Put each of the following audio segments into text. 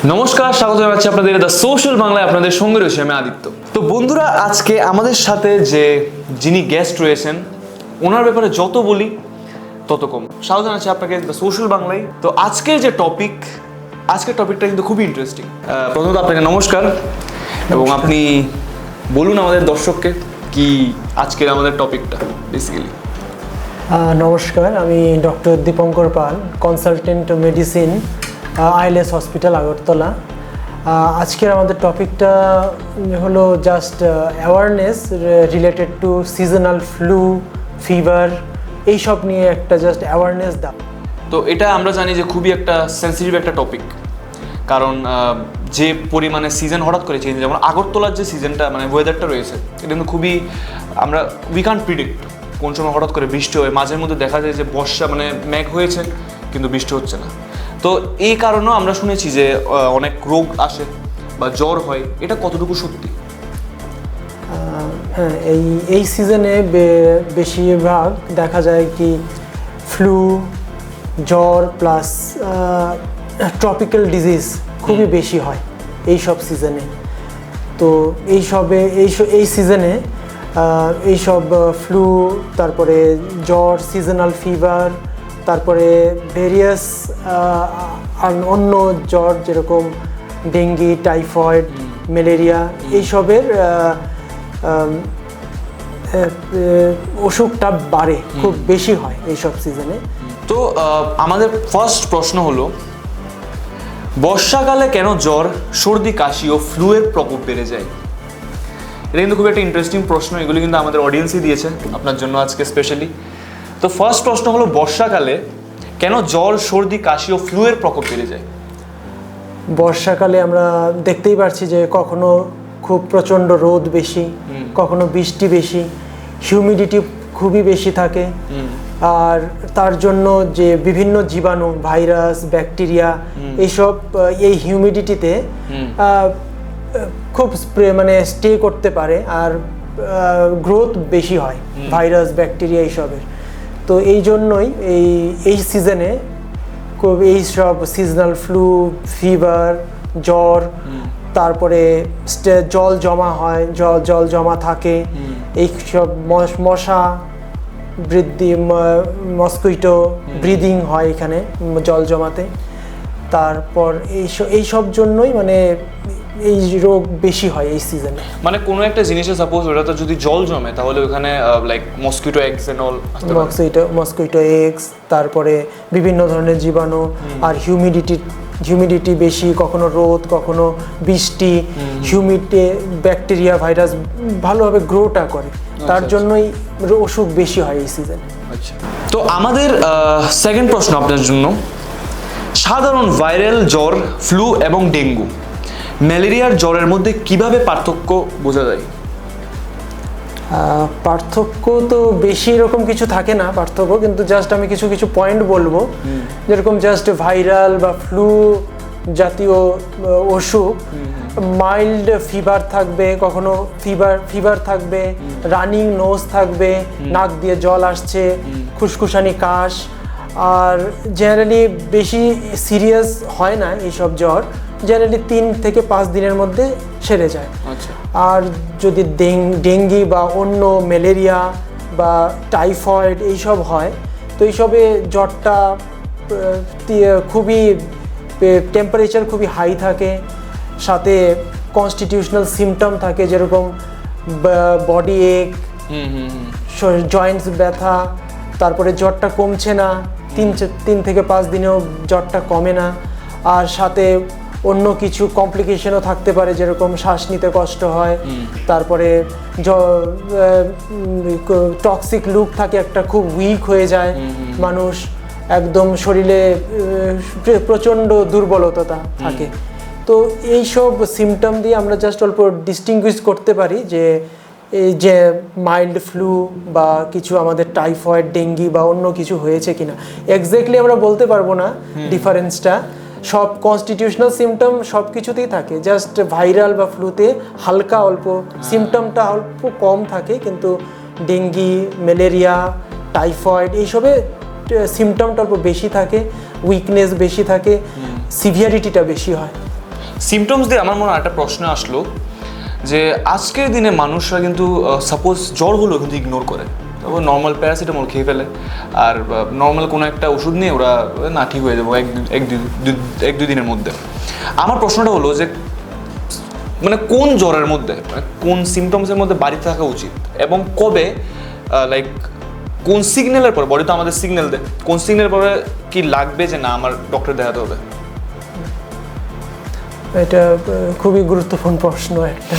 নমস্কার, স্বাগত জানাচ্ছি আপনাদের দ্য সোশ্যাল বাংলায়। আপনাদের সঙ্গে রয়েছে আমি আদিত্য। তো বন্ধুরা, আজকে আমাদের সাথে যিনি গেস্ট রয়েছেন ওনার ব্যাপারে যত বলি তত কম। স্বাগত জানাচ্ছি আপনাকে দ্য সোশ্যাল বাংলায়। তো আজকের টপিকটা কিন্তু খুবই ইন্টারেস্টিং। প্রথমত আপনাকে নমস্কার, এবং আপনি বলুন আমাদের দর্শককে কি আজকের আমাদের টপিকটা বেসিক্যালি। নমস্কার, আমি doctor Dipankar Pal, consultant medicine, ILS hospital Agartala. আজকের আমাদের টপিকটা হলো just awareness related to seasonal flu, fever, এইসব নিয়ে একটা জাস্ট অ্যাওয়ারনেস দাও। তো এটা আমরা জানি যে খুবই একটা সেন্সিটিভ একটা টপিক, কারণ যে পরিমাণে সিজন হঠাৎ করে চেঞ্জ, যেমন আগরতলার যে সিজনটা মানে ওয়েদারটা রয়েছে, এটা কিন্তু খুবই উই কান্ট প্রিডিক্ট কোন সময় হঠাৎ করে বৃষ্টি হয়। মাঝের মধ্যে দেখা যায় যে বর্ষা মানে মেঘ হয়েছে কিন্তু বৃষ্টি হচ্ছে না। তো এই কারণেও আমরা শুনেছি যে অনেক রোগ আসে বা জ্বর হয়, এটা কতটুকু সত্যি? হ্যাঁ, এই সিজনে বেশিরভাগ দেখা যায় কি ফ্লু, জ্বর প্লাস ট্রপিক্যাল ডিজিজ খুবই বেশি হয় এই সব সিজনে। তো এই সিজনে এইসব ফ্লু, তারপরে জ্বর, সিজনাল ফিভার, তারপরে ভেরিয়াস অন্য জ্বর যেরকম ডেঙ্গি, টাইফয়েড, ম্যালেরিয়া, এইসবের অসুখটা বাড়ে, খুব বেশি হয় এইসব সিজনে। তো আমাদের ফার্স্ট প্রশ্ন হলো, বর্ষাকালে কেন জ্বর, সর্দি, কাশি ও ফ্লুয়ের প্রকোপ বেড়ে যায়? এটা কিন্তু খুব একটা ইন্টারেস্টিং প্রশ্ন। এগুলো কিন্তু আমাদের অডিয়েন্সই দিয়েছে আপনার জন্য আজকে স্পেশালি। তো ফার্স্ট প্রশ্ন হলো, বর্ষাকালে কেন জ্বর, সর্দি, কাশি ও ফ্লুয়ের প্রকোপ বেড়ে যায়? বর্ষাকালে আমরা দেখতেই পাচ্ছি যে কখনো খুব প্রচণ্ড রোদ বেশি, কখনো বৃষ্টি বেশি, হিউমিডিটি খুবই বেশি থাকে। আর তার জন্য যে বিভিন্ন জীবাণু, ভাইরাস, ব্যাকটেরিয়া, এইসব এই হিউমিডিটিতে খুব স্টে করতে পারে, আর গ্রোথ বেশি হয় ভাইরাস, ব্যাকটেরিয়া এইসবের। তো এই জন্যই এই সিজনে খুব এইসব সিজনাল ফ্লু, ফিভার, জ্বর, তারপরে জল জমা হয়, জল জমা থাকে, এইসব মশা বৃদ্ধি, মসকুইটো ব্রিদিং হয় এখানে জল জমাতে। তারপর এইসব জন্যই মানে এই রোগ বেশি হয় এই সিজনে। মানে কোনো একটা জিনিসে সাপোজ ওটাতে যদি জল জমে, তাহলে ওখানে like mosquito eggs and all, mosquito eggs, তারপরে বিভিন্ন ধরনের জীবাণু, আর হিউমিডিটি বেশি, কখনো রোদ, কখনো বৃষ্টি, হিউমিডিটি ব্যাকটেরিয়া, ভাইরাস ভালোভাবে গ্রোটা করে, তার জন্যই অসুখ বেশি হয় এই সিজনে। আচ্ছা, তো আমাদের সেকেন্ড প্রশ্ন আপনার জন্য, সাধারণ ভাইরাল জ্বর, ফ্লু এবং ডেঙ্গু, ম্যালেরিয়ার জ্বরের মধ্যে কিভাবে পার্থক্য বোঝা যায়? পার্থক্য তো বেশি এরকম কিছু থাকে না পার্থক্য, কিন্তু জাস্ট আমি কিছু পয়েন্ট বলবো। যেরকম জাস্ট ভাইরাল বা ফ্লু জাতীয় অসুখ, মাইল্ড ফিভার থাকবে, কখনো ফিভার থাকবে, রানিং নোজ থাকবে, নাক দিয়ে জল আসছে, খুসখুসানি কাশ, আর জেনারেলি বেশি সিরিয়াস হয় না এইসব জ্বর, জেনারেলি 3 থেকে 5 দিনের মধ্যে সেরে যায়। আচ্ছা, আর যদি ডেঙ্গি বা অন্য ম্যালেরিয়া বা টাইফয়েড এইসব হয়, তো এইসবে জ্বরটা খুবই টেম্পারেচার খুবই হাই থাকে, সাথে কনস্টিটিউশনাল সিমটম থাকে, যেরকম বডি এক, জয়েন্টস ব্যথা, তারপরে জ্বরটা কমছে না, 3 থেকে 5 দিনেও জ্বরটা কমে না, আর সাথে অন্য কিছু কমপ্লিকেশনও থাকতে পারে, যেরকম শ্বাস নিতে কষ্ট হয়, তারপরে টক্সিক লুক থাকে একটা, খুব উইক হয়ে যায় মানুষ, একদম শরীরে প্রচণ্ড দুর্বলতা থাকে। তো এইসব সিমটম দিয়ে আমরা জাস্ট অল্প ডিস্টিংগুইশ করতে পারি যে এই যে মাইল্ড ফ্লু বা কিছু আমাদের টাইফয়েড, ডেঙ্গি বা অন্য কিছু হয়েছে কিনা। এক্স্যাক্টলি আমরা বলতে পারবো না ডিফারেন্সটা, সব কনস্টিটিউশনাল সিমটম সব কিছুতেই থাকে, জাস্ট ভাইরাল বা ফ্লুতে হালকা অল্প সিমটমটা অল্প কম থাকে, কিন্তু ডেঙ্গি, ম্যালেরিয়া, টাইফয়েড এইসবে সিমটমটা অল্প বেশি থাকে, উইকনেস বেশি থাকে, সিভিয়ারিটিটা বেশি হয়। সিমটমস দিয়ে আমার মনে হয় একটা প্রশ্ন আসলো যে আজকের দিনে মানুষরা কিন্তু সাপোজ জ্বর হলেও কিন্তু ইগনোর করে, তারপর নর্মাল প্যারাসিটামল খেয়ে ফেলে, আর নর্মাল কোনো একটা ওষুধ নিয়ে ওরা না ঠিক হয়ে যাবো এক দুই দিনের মধ্যে। আমার প্রশ্নটা হলো যে মানে কোন জ্বরের মধ্যে, মানে কোন সিমটমসের মধ্যে বাড়িতে থাকা উচিত, এবং কবে, লাইক কোন সিগন্যালের পরে, বডি তো আমাদের সিগন্যাল দেয়, কোন সিগন্যালের পরে কি লাগবে যে না আমার ডক্টর দেখাতে হবে? এটা খুবই গুরুত্বপূর্ণ প্রশ্ন একটা।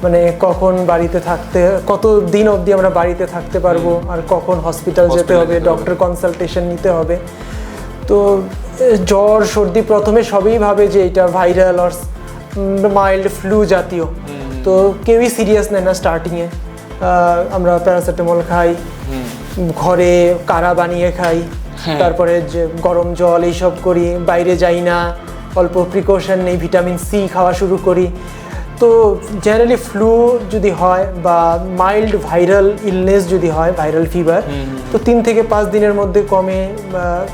মানে কখন বাড়িতে থাকতে, কত দিন অবধি আমরা বাড়িতে থাকতে পারবো, আর কখন হসপিটাল যেতে হবে, ডক্টর কনসালটেশন নিতে হবে। তো জ্বর সর্দি প্রথমে সবই ভাবে যে এটা ভাইরাল আর মাইল্ড ফ্লু জাতীয়, তো কেউই সিরিয়াস নেয় না স্টার্টিংয়ে। আমরা প্যারাসিটামল খাই, ঘরে কাড়া বানিয়ে খাই, তারপরে যে গরম জল এইসব করি, বাইরে যাই না, অল্প প্রিকশন নেই, ভিটামিন সি খাওয়া শুরু করি। তো জেনারেলি ফ্লু যদি হয় বা মাইল্ড ভাইরাল ইলনেস যদি হয়, ভাইরাল ফিভার, তো 3 থেকে 5 দিনের মধ্যে কমে।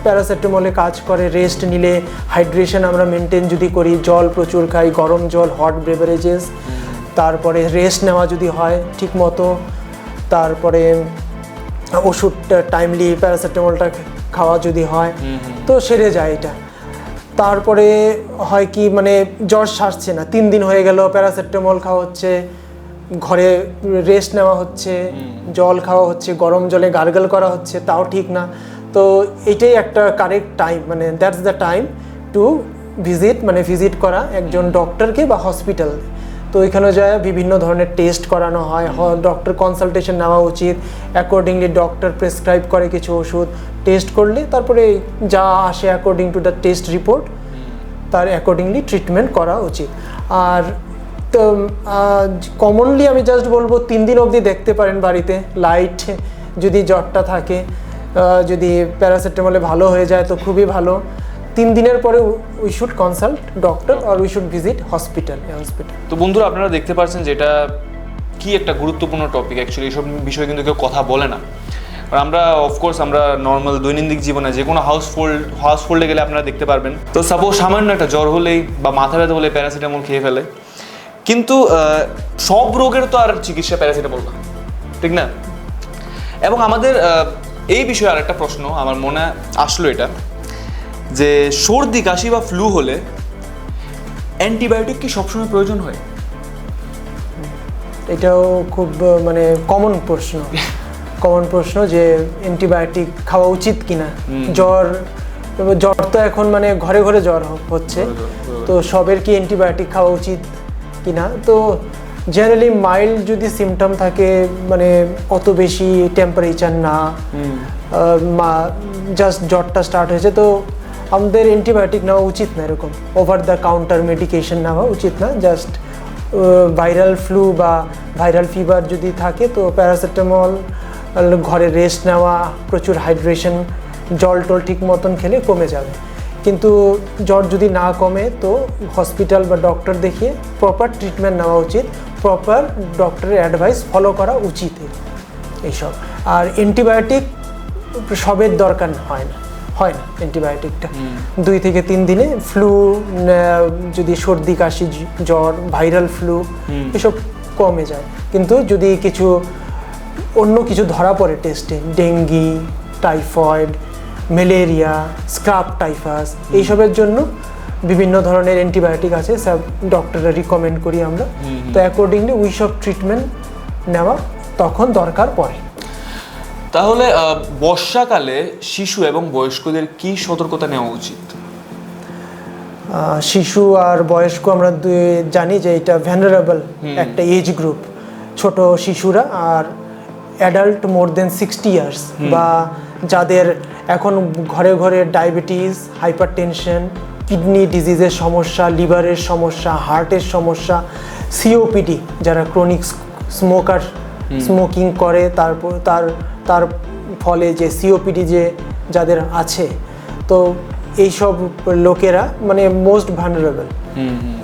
প্যারাসিটামলে কাজ করে, রেস্ট নিলে, হাইড্রেশন আমরা মেনটেন যদি করি, জল প্রচুর খাই, গরম জল, হট বেভারেজেস, তারপরে রেস্ট নেওয়া যদি হয় ঠিক মতো, তারপরে ওষুধটা টাইমলি প্যারাসিটামলটা খাওয়া যদি হয়, তো সেরে যায় এটা। তারপরে হয় কি, মানে জ্বর সারছে না, 3 দিন হয়ে গেল, প্যারাসিটামল খাওয়া হচ্ছে, ঘরে রেস্ট নেওয়া হচ্ছে, জল খাওয়া হচ্ছে, গরম জলে গার্গল করা হচ্ছে, তাও ঠিক না। তো এটাই একটা কারেক্ট টাইম, মানে that's the time to visit করা একজন ডক্টরকে বা হসপিটাল। তো এখানে যায় বিভিন্ন ধরনের টেস্ট করানো হয়, ডক্টর কনসালটেশন নেওয়া উচিত, অ্যাকর্ডিংলি ডক্টর প্রেসক্রাইব করে কিছু ওষুধ, টেস্ট করলে তারপরে যা আসে according to the test report, তার অ্যাকর্ডিংলি ট্রিটমেন্ট করা উচিত। আর তো কমনলি আমি জাস্ট বলবো 3 দিন অবধি দেখতে পারেন বাড়িতে, লাইট যদি জ্বরটা থাকে, যদি প্যারাসিটামলে ভালো হয়ে যায় তো খুবই ভালো। 3 দিনের পরে উই শুড কনসাল্ট ডক্টর আর উই শুড ভিজিট হসপিটাল। তো বন্ধুরা, আপনারা দেখতে পাচ্ছেন যে এটা কি একটা গুরুত্বপূর্ণ টপিক। অ্যাকচুয়ালি এইসব বিষয়ে কিন্তু কেউ কথা বলে না। আর আমরা অফকোর্স আমরা নর্মাল দৈনন্দিন জীবনে যে কোনো হাউসহোল্ডে গেলে আপনারা দেখতে পারবেন, তো সাপোজ সামান্য একটা জ্বর হলেই বা মাথা ব্যথা হলে প্যারাসিটামল খেয়ে ফেলে, কিন্তু সব রোগের তো আর চিকিৎসা প্যারাসিটামল না, ঠিক না? এবং আমাদের এই বিষয়ে আরেকটা প্রশ্ন আমার মনে আসলো, এটা যে সর্দি কাশি বা ফ্লু হলে অ্যান্টিবায়োটিক কি সবসময় প্রয়োজন হয়? এটাও খুব মানে কমন প্রশ্ন যে অ্যান্টিবায়োটিক খাওয়া উচিত কিনা। জ্বর তো এখন মানে ঘরে ঘরে জ্বর হচ্ছে, তো সবের কি অ্যান্টিবায়োটিক খাওয়া উচিত কিনা? তো জেনারেলি মাইল্ড যদি সিমটম থাকে, মানে অত বেশি টেম্পারেচার না, জাস্ট জ্বরটা স্টার্ট হয়েছে, তো আমাদের অ্যান্টিবায়োটিক নেওয়া উচিত না, এরকম ওভার দ্য কাউন্টার মেডিকেশন নেওয়া উচিত না। জাস্ট ভাইরাল ফ্লু বা ভাইরাল ফিভার যদি থাকে তো প্যারাসিটামল, ঘরে রেস্ট নেওয়া, প্রচুর হাইড্রেশন, জল টল ঠিক মতন খেলে কমে যাবে। কিন্তু জ্বর যদি না কমে তো হসপিটাল বা ডক্টর দেখিয়ে প্রপার ট্রিটমেন্ট নেওয়া উচিত, প্রপার ডক্টরের অ্যাডভাইস ফলো করা উচিত এইসব। আর অ্যান্টিবায়োটিক সবের দরকার হয় না অ্যান্টিবায়োটিকটা। 2 থেকে 3 দিনে ফ্লু, যদি সর্দি কাশি জ্বর, ভাইরাল ফ্লু এসব কমে যায়। কিন্তু যদি অন্য কিছু ধরা পড়ে টেস্টে, dengue, typhoid, malaria, scrub typhus, এইসবের জন্য বিভিন্ন ধরনের অ্যান্টিবায়োটিক আছে, সব ডক্টররা রিকমেন্ড করি আমরা। তো অ্যাকর্ডিংলি ওই সব ট্রিটমেন্ট নেওয়া তখন দরকার পড়ে। তাহলে বর্ষাকালে শিশু এবং বয়স্কদের কি সতর্কতা নেওয়া উচিত? শিশু আর বয়স্ক আমরা জানি যে এটা ভ্যানারেবল একটা এজ গ্রুপ, ছোট শিশুরা আর অ্যাডাল্ট মোর দেন 60 ইয়ার্স, বা যাদের এখন ঘরে ঘরে ডায়াবেটিস, হাইপারটেনশন, কিডনি ডিজিজের সমস্যা, লিভারের সমস্যা, হার্টের সমস্যা, সিওপিডি, যারা ক্রনিক স্মোকিং করে, তারপর তার ফলে যে সিওপিডি যাদের আছে, তো এইসব লোকেরা মানে মোস্ট ভালনারেবল,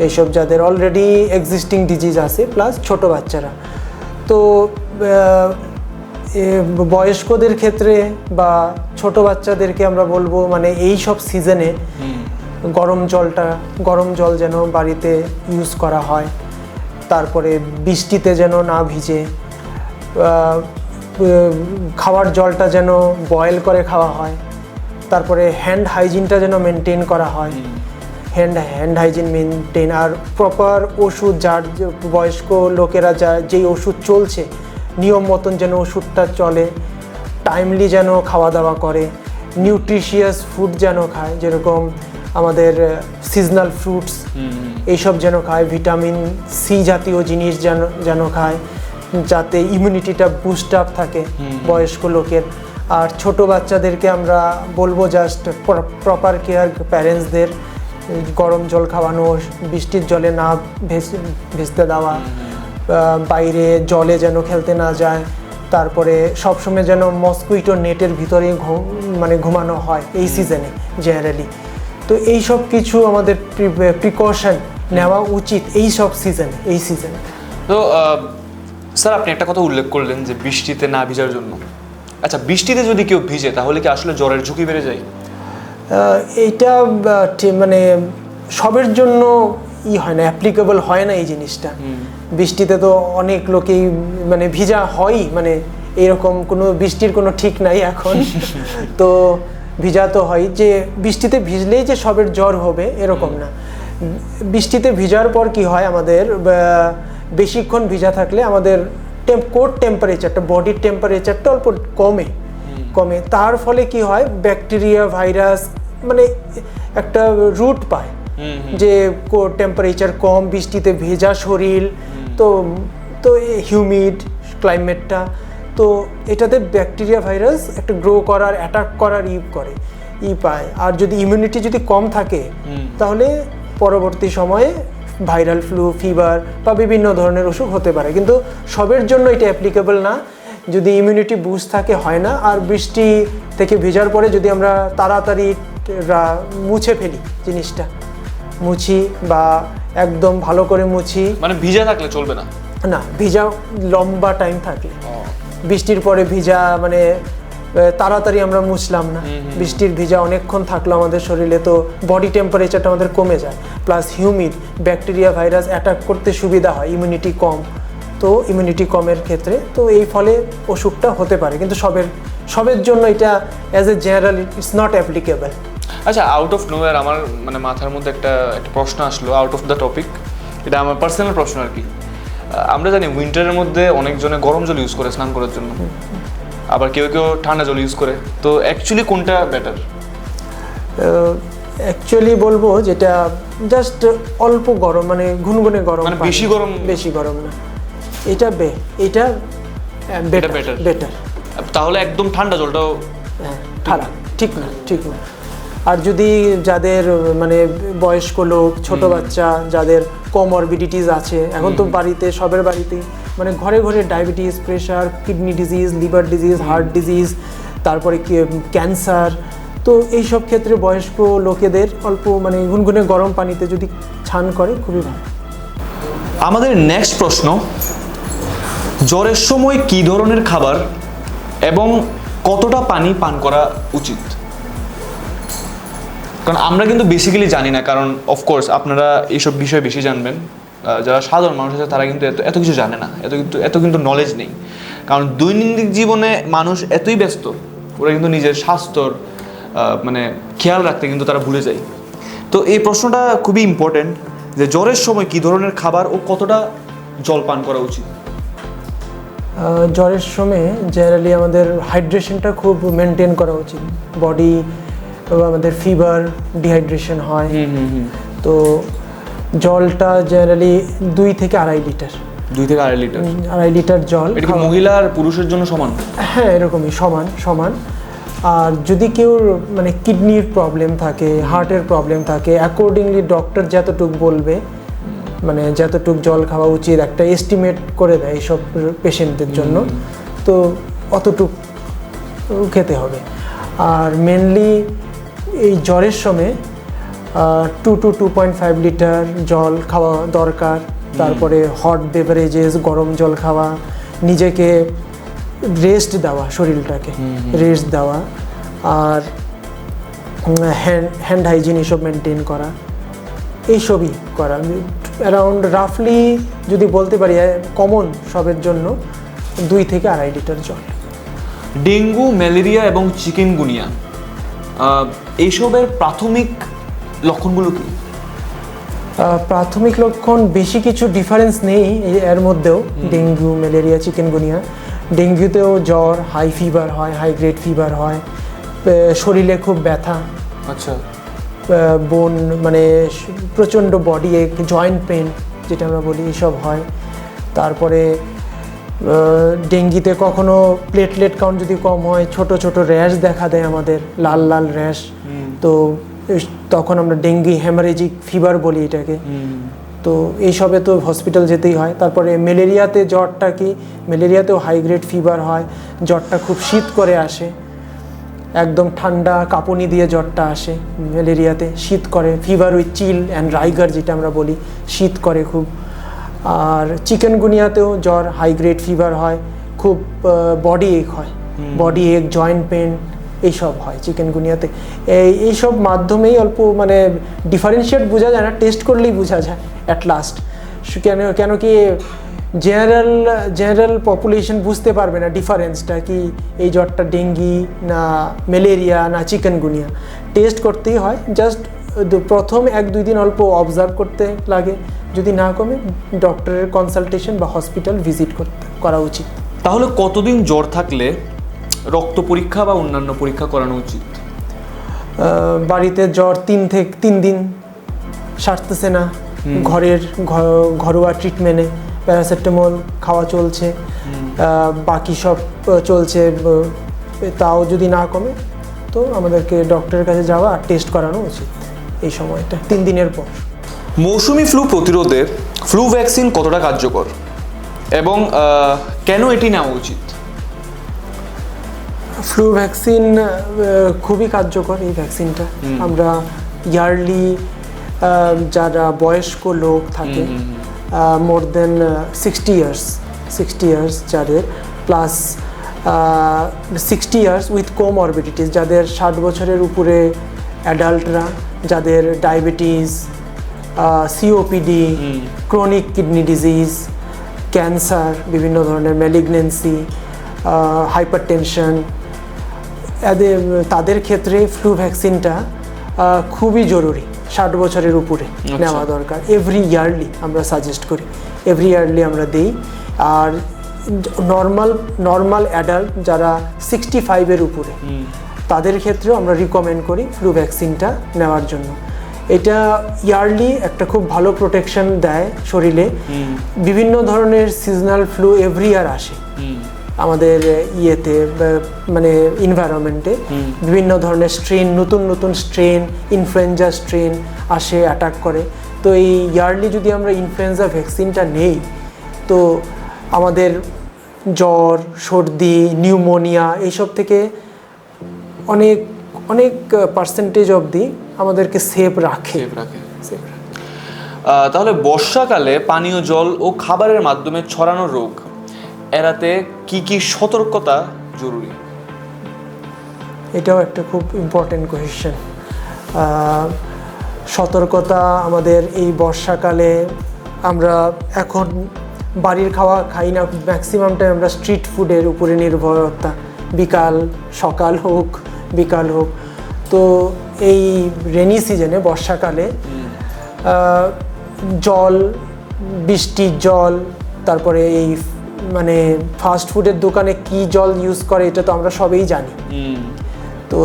এইসব যাদের অলরেডি এক্সিস্টিং ডিজিজ আছে, প্লাস ছোট বাচ্চারা। তো বয়স্কদের ক্ষেত্রে বা ছোট বাচ্চাদেরকে আমরা বলবো, মানে এই সব সিজনে গরম জল যেন বাড়িতে ইউজ করা হয়, তারপরে বৃষ্টিতে যেন না ভিজে, খাওয়ার জলটা যেন বয়েল করে খাওয়া হয়, তারপরে হ্যান্ড হাইজিনটা যেন মেনটেন করা হয়, হ্যান্ড হাইজিন মেনটেন, আর প্রপার ওষুধ যার বয়স্ক লোকেরা যেই ওষুধ চলছে নিয়ম মতন যেন ওষুধটা চলে, টাইমলি যেন খাওয়া দাওয়া করে, নিউট্রিশিয়াস ফুড যেন খায়, যেরকম আমাদের সিজনাল ফ্রুটস এইসব যেন খায়, ভিটামিন সি জাতীয় জিনিস যেন খায়, যাতে ইমিউনিটিটা বুস্ট আপ থাকে বয়স্ক লোকের। আর ছোট বাচ্চাদেরকে আমরা বলবো জাস্ট প্রপার কেয়ার প্যারেন্টসদের, গরম জল খাওয়ানো, বৃষ্টির জলে না ভেজতে দেওয়া, বাইরে জলে যেন খেলতে না যায়, তারপরে সবসময় যেন মসকুইটো নেটের ভিতরে মানে ঘুমানো হয় এই সিজনে জেনারেলি। তো এই সব কিছু আমাদের প্রিকশন নেওয়া উচিত এই সিজনে। তো স্যার আপনি একটা কথা উল্লেখ করলেন যে বৃষ্টিতে না ভিজার জন্য। আচ্ছা, বৃষ্টিতে যদি কেউ ভিজে তাহলে কি আসলে জ্বরের ঝুঁকি বেড়ে যায়? এইটা মানে সবের জন্য হয় না, অ্যাপ্লিকেবল হয় না এই জিনিসটা। বৃষ্টিতে তো অনেক লোকেই মানে ভিজা হয়, মানে এরকম কোনো বৃষ্টির কোনো ঠিক নাই এখন। তো ভিজা তো হয়, যে বৃষ্টিতে ভিজলেই যে সবের জ্বর হবে এরকম না। বৃষ্টিতে ভিজার পর কি হয়, আমাদের বেশিক্ষণ ভিজা থাকলে আমাদের কোর টেম্পারেচারটা, বডির টেম্পারেচারটা অল্প কমে, তার ফলে কি হয়, ব্যাকটেরিয়া ভাইরাস মানে একটা রুট পায়, যে কোর টেম্পারেচার কম, বৃষ্টিতে ভেজা শরীর, তো হিউমিড ক্লাইমেটটা, তো এটাতে ব্যাকটেরিয়া ভাইরাস একটা গ্রো করার, অ্যাটাক করার পায়। আর যদি ইমিউনিটি যদি কম থাকে তাহলে পরবর্তী সময়ে ভাইরাল ফ্লু, ফিভার বা বিভিন্ন ধরনের অসুখ হতে পারে। কিন্তু সবের জন্য এটা অ্যাপ্লিকেবল না, যদি ইমিউনিটি বুস্ট থাকে হয় না। আর বৃষ্টি থেকে ভেজার পরে যদি আমরা তাড়াতাড়ি মুছে ফেলি জিনিসটা, মুছি বা একদম ভালো করে মুছি, মানে ভিজা থাকলে চলবে না? না, ভিজা লম্বা টাইম থাকলে, বৃষ্টির পরে ভিজা মানে তাড়াতাড়ি আমরা মুছলাম না, বৃষ্টির ভিজা অনেকক্ষণ থাকলো আমাদের শরীরে, তো বডি টেম্পারেচারটা আমাদের কমে যায়, plus humid, bacteria virus attack করতে সুবিধা হয়, ইমিউনিটি কম, তো ইমিউনিটি কমের ক্ষেত্রে তো এই ফলে অসুখটা হতে পারে। কিন্তু সবের জন্য এটা as a general it's not applicable. আচ্ছা, আউট অফ নোওয়্যার আমার মানে মাথার মধ্যে একটা প্রশ্ন আসলো, আউট অফ দ্য টপিক, এটা আমার পার্সোনাল প্রশ্ন আর কি। আমরা জানি উইন্টারের মধ্যে অনেকজনে গরম জল ইউজ করে স্নান করার জন্য, আবার কেউ ঠান্ডা জল ইউজ করে, তো অ্যাকচুয়ালি কোনটা বেটার? অ্যাকচুয়ালি বলবো যেটা জাস্ট অল্প গরম, মানে গুনগুনে গরম, মানে বেশি গরম না, এটা বেটার। তাহলে একদম ঠান্ডা জলটাও খারাপ, ঠিক না। আর যদি যাদের মানে বয়স্ক লোক, ছোট বাচ্চা, যাদের কমরবিডিটিস আছে, এখন তো সবের বাড়িতেই মানে ঘরে ঘরে diabetes, pressure, kidney disease, liver disease, heart disease, তারপরে ক্যান্সার, তো এই সব ক্ষেত্রে বয়স্ক লোকেদের অল্প মানে গুনগুনে গরম পানিতে যদি স্নান করে খুবই ভালো। আমাদের নেক্সট প্রশ্ন, জ্বরের সময় কী ধরনের খাবার এবং কতটা পানি পান করা উচিত? কারণ আমরা কিন্তু বেসিক্যালি জানি না, কারণ অফকোর্স আপনারা এইসব বিষয়ে বেশি জানবেন, যারা সাধারণ মানুষ আছে তারা কিন্তু এত কিছু জানে না, এত কিন্তু নলেজ নেই, কারণ দৈনন্দিন জীবনে মানুষ এতই ব্যস্ত, ওরা কিন্তু নিজের স্বাস্থ্যর মানে খেয়াল রাখতে কিন্তু তারা ভুলে যায়। তো এই প্রশ্নটা খুবই ইম্পর্টেন্ট, যে জ্বরের সময় কী ধরনের খাবার ও কতটা জল পান করা উচিত? জ্বরের সময় জেনারেলি আমাদের হাইড্রেশনটা খুব মেনটেন করা উচিত। বডি আমাদের ফিভার, ডিহাইড্রেশন হয়, তো জলটা জেনারেলি 2 থেকে আড়াই লিটার। 2 থেকে আড়াই লিটার? আড়াই লিটার জল। এটা কি মহিলা আর পুরুষের জন্য সমান? হ্যাঁ, এরকমই সমান। আর যদি কেউ মানে কিডনির প্রবলেম থাকে, হার্টের প্রবলেম থাকে, অ্যাকর্ডিংলি ডক্টর যতটুক বলবে, মানে যতটুক জল খাওয়া উচিত একটা এস্টিমেট করে দেয় এইসব পেশেন্টদের জন্য, তো অতটুক খেতে হবে। আর মেনলি এই জ্বরের সময় 2 to 2.5 লিটার জল খাওয়া দরকার। তারপরে হট বেভারেজেস, গরম জল খাওয়া, নিজেকে রেস্ট দেওয়া, শরীরটাকে রেস্ট দেওয়া। আর হ্যান্ড হাইজিন এসব মেনটেন করা, এইসবই করা। অ্যারাউন্ড রাফলি যদি বলতে পারি কমন সবের জন্য 2 থেকে 2.5 লিটার জল। ডেঙ্গু, ম্যালেরিয়া এবং চিকেনগুনিয়া এইসবের প্রাথমিক লক্ষণগুলো কি? প্রাথমিক লক্ষণ বেশি কিছু ডিফারেন্স নেই এর মধ্যেও, ডেঙ্গু, ম্যালেরিয়া, চিকেনগুনিয়া। ডেঙ্গুতেও জ্বর, হাই ফিভার হয়, হাই গ্রেড ফিভার হয়, শরীরে খুব ব্যথা, আচ্ছা, বোন মানে প্রচণ্ড বডি এক, জয়েন্ট পেন যেটা আমরা বলি, এসব হয়। তারপরে ডেঙ্গিতে কখনো প্লেটলেট কাউন্ট যদি কম হয়, ছোট ছোট র্যাশ দেখা দেয় আমাদের, লাল লাল র্যাশ, তো তখন আমরা ডেঙ্গি হ্যামারেজিক ফিভার বলি এটাকে। তো এইসবে তো হসপিটাল যেতেই হয়। তারপরে ম্যালেরিয়াতে জ্বরটা কি, ম্যালেরিয়াতেও হাই গ্রেড ফিভার হয়, জ্বরটা খুব শীত করে আসে, একদম ঠান্ডা কাঁপুনি দিয়ে জ্বরটা আসে ম্যালেরিয়াতে, শীত করে, ফিভার উইথ চিল অ্যান্ড রাইগার যেটা আমরা বলি, শীত করে খুব। আর চিকেনগুনিয়াতেও জ্বর, হাই গ্রেড ফিভার হয়, খুব বডি এক হয়, বডি এক, জয়েন্ট পেন, এইসব হয় চিকেনগুনিয়াতে। এইসব মাধ্যমেই অল্প মানে ডিফারেন্সিয়েট বোঝা যায় না, টেস্ট করলেই বোঝা যায় অ্যাট লাস্ট। কেন কি জেনারেল পপুলেশন বুঝতে পারবে না ডিফারেন্সটা কি, এই জ্বরটা ডেঙ্গি না ম্যালেরিয়া না চিকেনগুনিয়া। টেস্ট করতেই হয়, জাস্ট প্রথম 1-2 দিন অল্প অবজার্ভ করতে লাগে, যদি না কমে ডক্টরের কনসালটেশন বা হসপিটাল ভিজিট করা উচিত। তাহলে কতদিন জ্বর থাকলে রক্ত পরীক্ষা বা অন্যান্য পরীক্ষা করানো উচিত? বাড়িতে জ্বর 3 দিন সারতেছে না, ঘরোয়া ট্রিটমেন্টে প্যারাসিটামল খাওয়া চলছে, বাকি সব চলছে, তাও যদি না কমে তো আমাদেরকে ডক্টরের কাছে যাওয়া আর টেস্ট করানো উচিত এই সময়টা 3 দিনের পর। মৌসুমি ফ্লু প্রতিরোধে ফ্লু ভ্যাকসিন কতটা কার্যকর এবং কেন এটি নেওয়া উচিত? ফ্লু ভ্যাকসিন খুবই কার্যকর এই ভ্যাকসিনটা। আমরা ইয়ারলি যারা বয়স্ক লোক থাকে, মোর দেন 60 ইয়ার্স যাদের, প্লাস 60 ইয়ার্স উইথ কোমরবিডিটিস, যাদের 60 বছরের উপরে অ্যাডাল্টরা, যাদের diabetes, COPD, chronic kidney disease, cancer, বিভিন্ন ধরনের ম্যালিগনেন্সি, হাইপারটেনশন, তাদের ক্ষেত্রে ফ্লু ভ্যাকসিনটা খুবই জরুরি, 60 বছরের উপরে নেওয়া দরকার। এভরি ইয়ারলি আমরা সাজেস্ট করি, এভরি ইয়ারলি আমরা দিই। আর নর্মাল অ্যাডাল্ট যারা 65-এর উপরে, তাদের ক্ষেত্রেও আমরা রিকমেন্ড করি ফ্লু ভ্যাকসিনটা নেওয়ার জন্য। এটা ইয়ারলি একটা খুব ভালো প্রোটেকশন দেয় শরীরে। বিভিন্ন ধরনের সিজনাল ফ্লু এভরি ইয়ার আসে আমাদের ইয়েতে, মানে এনভায়রনমেন্টে, বিভিন্ন ধরনের স্ট্রেন, নতুন স্ট্রেন, ইনফ্লুয়েঞ্জা স্ট্রেন আসে, অ্যাটাক করে। তো এই ইয়ারলি যদি আমরা ইনফ্লুয়েঞ্জা ভ্যাকসিনটা নেই, তো আমাদের জ্বর, সর্দি, নিউমোনিয়া এইসব থেকে অনেক পার্সেন্টেজ অবধি আমাদেরকে সেফ রাখে। তাহলে বর্ষাকালে পানীয় জল ও খাবারের মাধ্যমে ছড়ানো রোগ এড়াতে কি কি সতর্কতা জরুরি? এটাও একটা খুব ইম্পর্টেন্ট কোয়েশ্চেন। সতর্কতা আমাদের এই বর্ষাকালে, আমরা এখন বাড়ির খাওয়া খাই না, ম্যাক্সিমাম টাইম আমরা স্ট্রিট ফুডের উপরে নির্ভরতা, সকাল হোক বিকাল হোক। তো এই রেনি সিজনে, বর্ষাকালে জল, বৃষ্টির জল, তারপরে এই মানে ফাস্ট ফুডের দোকানে কি জল ইউজ করে এটা তো আমরা সবাই জানি। তো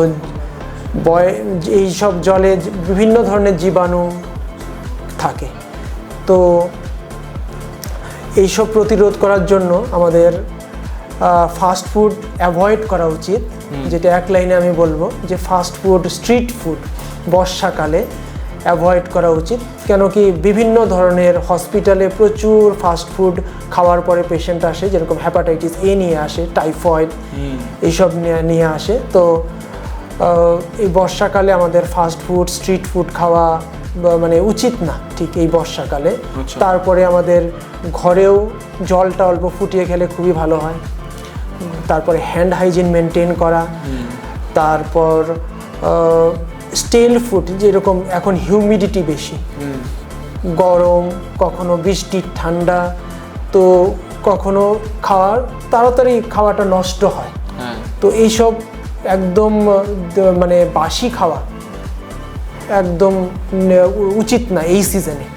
এই সব জলে বিভিন্ন ধরনের জীবাণু থাকে। তো এইসব প্রতিরোধ করার জন্য আমাদের ফাস্ট ফুড অ্যাভয়েড করা উচিত। যেটা এক লাইনে আমি বলবো যে ফাস্ট ফুড, স্ট্রিট ফুড বর্ষাকালে অ্যাভয়েড করা উচিত। কেন কি বিভিন্ন ধরনের হসপিটালে প্রচুর ফাস্ট ফুড খাওয়ার পরে পেশেন্ট আসে, যেরকম হেপাটাইটিস এ নিয়ে আসে, টাইফয়েড, এইসব নিয়ে আসে। তো এই বর্ষাকালে আমাদের ফাস্ট ফুড, স্ট্রিট ফুড খাওয়া মানে উচিত না ঠিক এই বর্ষাকালে। তারপরে আমাদের ঘরেও জলটা অল্প ফুটিয়ে খেলে খুবই ভালো হয়। তারপরে হ্যান্ড হাইজিন মেনটেন করা, তারপর স্টেল ফুড, যেরকম এখন হিউমিডিটি বেশি, গরম, কখনো বৃষ্টি, ঠান্ডা, তো কখনো তাড়াতাড়ি খাওয়াটা নষ্ট হয়। হ্যাঁ। তো এইসব একদম মানে বাসি খাওয়া একদম উচিত না এই সিজনে।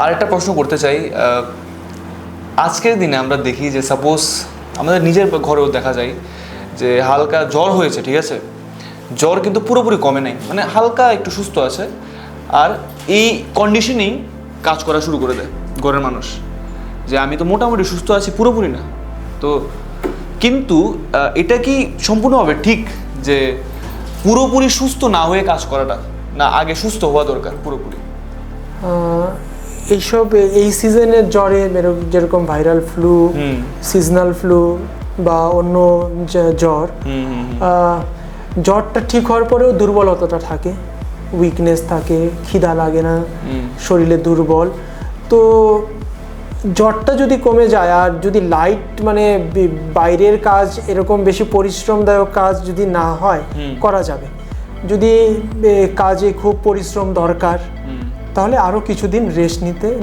আরেকটা প্রশ্ন করতে চাই, আজকের দিনে আমরা দেখি যে সাপোজ আমাদের নিজের ঘরেও দেখা যায় যে হালকা জ্বর হয়েছে, ঠিক আছে, জ্বর কিন্তু পুরোপুরি কমে নাই, মানে হালকা একটু সুস্থ আছে, আর এই কন্ডিশনেই কাজ করা শুরু করে দেয় ঘরের মানুষ যে আমি তো মোটামুটি সুস্থ আছি, পুরোপুরি না। তো কিন্তু এটা কি সম্পূর্ণভাবে ঠিক যে পুরোপুরি সুস্থ না হয়ে কাজ করাটা, না আগে সুস্থ হওয়া দরকার পুরোপুরি? এইসব এই সিজনের জ্বরে যেরকম ভাইরাল ফ্লু, সিজনাল ফ্লু বা অন্য জ্বর, জ্বরটা ঠিক হওয়ার পরেও দুর্বলতাটা থাকে, উইকনেস থাকে, খিদা লাগে না, শরীরে দুর্বল। তো জ্বরটা যদি কমে যায় আর যদি লাইট মানে বাইরের কাজ এরকম বেশি পরিশ্রমদায়ক কাজ যদি না হয়, করা যাবে। যদি কাজে খুব পরিশ্রম দরকার, তাহলে আরও কিছুদিন রেস্ট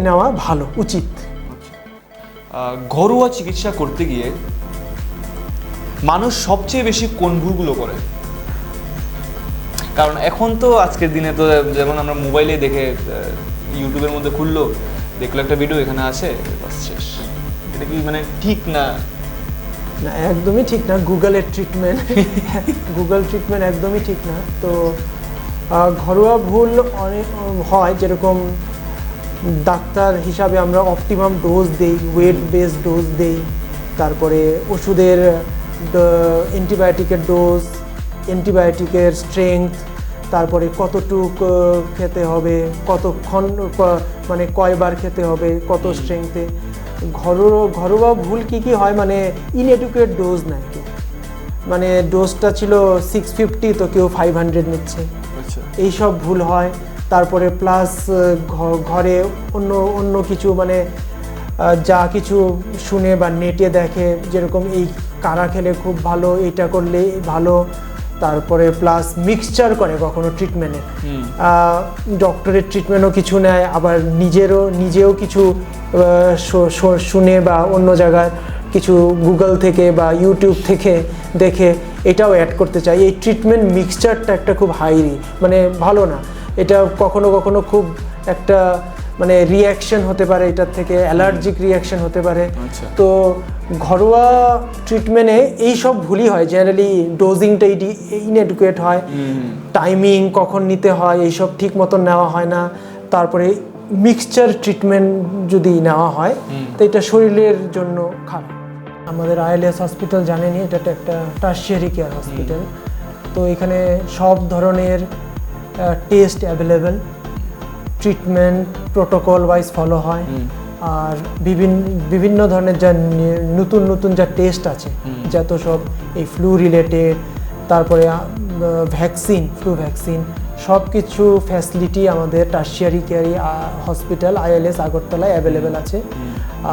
নেওয়া ভালো, উচিত। ঘরোয়া চিকিৎসা করতে গিয়ে মানুষ সবচেয়ে বেশি কোন ভুলগুলো করে? কারণ এখন তো আজকের দিনে তো যেমন আমরা মোবাইলে দেখে, ইউটিউবের মধ্যে খুললো, দেখলো একটা ভিডিও, এখানে আছে, বাস শেষ। এটা কি মানে ঠিক না? না, একদমই ঠিক না। গুগল ট্রিটমেন্ট একদমই ঠিক না। তো ঘরোয়া ভুল অনেক হয়, যেরকম ডাক্তার হিসাবে আমরা অপটিমাম ডোজ দেই, ওয়েট বেস ডোজ দেই, তারপরে ওষুধের অ্যান্টিবায়োটিকের ডোজ, অ্যান্টিবায়োটিকের স্ট্রেংথ, তারপরে কতটুক খেতে হবে, কতক্ষণ মানে কয়বার খেতে হবে, কত স্ট্রেংথে। ঘরোয়া ভুল কি হয়, মানে ইনএডুকেট ডোজ নেয় কেউ, মানে ডোজটা ছিল 650 তো কেউ 500 নিচ্ছে, এইসব ভুল হয়। তারপরে প্লাস ঘরে অন্য কিছু মানে যা কিছু শুনে বা নেটে দেখে, যেরকম এই কাড়া খেলে খুব ভালো, এটা করলে ভালো, তারপরে প্লাস মিক্সচার করে কখনো ট্রিটমেন্টে, ডক্টরের ট্রিটমেন্টও কিছু নেয়, আবার নিজেও কিছু শুনে বা অন্য জায়গায় কিছু গুগল থেকে বা ইউটিউব থেকে দেখে এটাও অ্যাড করতে চাই। এই ট্রিটমেন্ট মিক্সচারটা একটা খুব মানে ভালো না। এটা কখনো কখনো খুব একটা মানে রিয়াকশন হতে পারে, এটার থেকে অ্যালার্জিক রিয়াকশন হতে পারে। তো ঘরোয়া ট্রিটমেন্টে এই সব ভুলই হয়, জেনারেলি ডোজিংটা ইনএডুকেট হয়, টাইমিং কখন নিতে হয় এইসব ঠিক মতন নেওয়া হয় না। তারপরে মিক্সচার ট্রিটমেন্ট যদি নেওয়া হয় তো এটা শরীরের জন্য খারাপ। আমাদের আইএলএস হসপিটাল জানেনই, এটা একটা টারশিয়ারি কেয়ার হসপিটাল। তো এখানে সব ধরনের test available, treatment protocol wise follow হয়, আর বিভিন্ন ধরনের যা নতুন যা টেস্ট আছে, যত সব এই ফ্লু রিলেটেড, তারপরে ফ্লু ভ্যাকসিন, সব কিছু ফ্যাসিলিটি আমাদের টারশিয়ারি কেয়ার হসপিটাল আইএলএস আগরতলায় অ্যাভেলেবেল আছে।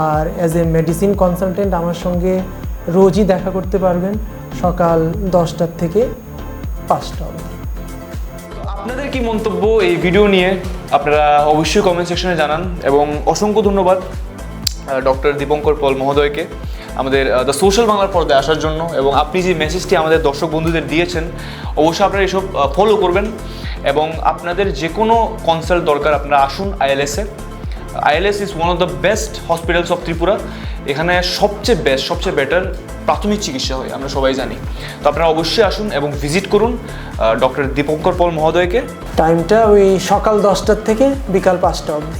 আর অ্যাজ এ মেডিসিন কনসালটেন্ট আমার সঙ্গে রোজই দেখা করতে পারবেন, সকাল 10টা থেকে 5টা অবধি। আপনাদের কি মন্তব্য এই ভিডিও নিয়ে আপনারা অবশ্যই কমেন্ট সেকশনে জানান, এবং অসংখ্য ধন্যবাদ ডক্টর দীপঙ্কর পল মহোদয়কে আমাদের দ্য সোশ্যাল বাংলার পর্দায় আসার জন্য, এবং আপনি যে মেসেজটি আমাদের দর্শক বন্ধুদের দিয়েছেন, অবশ্যই আপনারা এসব ফলো করবেন, এবং আপনাদের যে কোনো কনসাল্ট দরকার আপনারা আসুন আইএলএসে। ILS is one of the best hospitals of Tripura. এখানে সবচেয়ে বেটার প্রাথমিক চিকিৎসা হয়, আমরা সবাই জানি। তো আপনারা অবশ্যই আসুন এবং ভিজিট করুন ডক্টর দীপঙ্কর পল মহোদয়কে। টাইমটা ওই সকাল 10টার থেকে বিকাল 5টা অবধি।